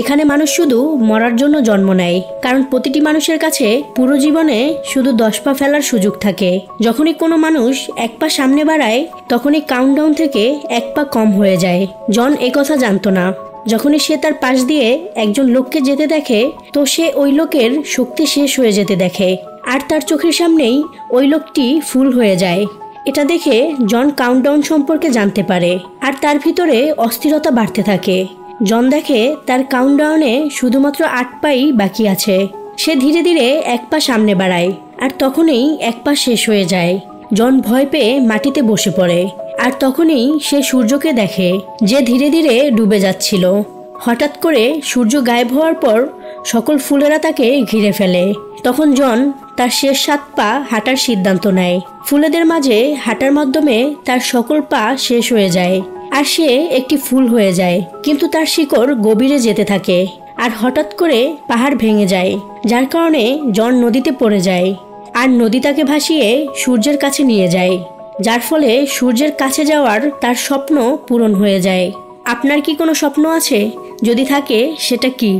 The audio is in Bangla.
এখানে মানুষ শুধু মরার জন্য জন্ম নেয়, কারণ প্রতিটি মানুষের কাছে পুরো জীবনে শুধু 10 পা ফেলার সুযোগ থাকে। যখনই কোনো মানুষ 1 পা সামনে বাড়ায় তখনই কাউন্টডাউন থেকে 1 পা কম হয়ে যায়। জন একথা জানতো না। যখনই সে তার পাশ দিয়ে একজন লোককে যেতে দেখে তো সে ওই লোকের শক্তি শেষ হয়ে যেতে দেখে, আর তার চোখের সামনেই ওই লোকটি ফুল হয়ে যায়। এটা দেখে জন কাউন্টডাউন সম্পর্কে জানতে পারে, আর তার ভিতরে অস্থিরতা বাড়তে থাকে। জন দেখে তার কাউন্টডাউনে শুধুমাত্র 8 পাই বাকি আছে। সে ধীরে ধীরে 1 পা সামনে বাড়ায়, আর তখনই 1 পা শেষ হয়ে যায়। জন ভয় পেয়ে মাটিতে বসে পড়ে, আর তখনই সে সূর্যকে দেখে যে ধীরে ধীরে ডুবে যাচ্ছিল। হঠাৎ করে সূর্য গায়েব হওয়ার পর সকল ফুলেরা তাকে ঘিরে ফেলে। তখন জন তার শেষ 7 পা হাঁটার সিদ্ধান্ত নেয়। ফুলেদের মাঝে হাঁটার মাধ্যমে তার সকল পা শেষ হয়ে যায়, আর সে একটি ফুল হয়ে যায়। কিন্তু তার শিকড় গভীরে যেতে থাকে, আর হঠাৎ করে পাহাড় ভেঙে যায়, যার কারণে জন নদীতে পড়ে যায়। আর নদী তাকে ভাসিয়ে সূর্যের কাছে নিয়ে যায়, যার ফলে সূর্যের কাছে যাওয়ার তার স্বপ্ন পূরণ হয়ে যায়। আপনার কি কোনো স্বপ্ন আছে? যদি থাকে সেটা কি?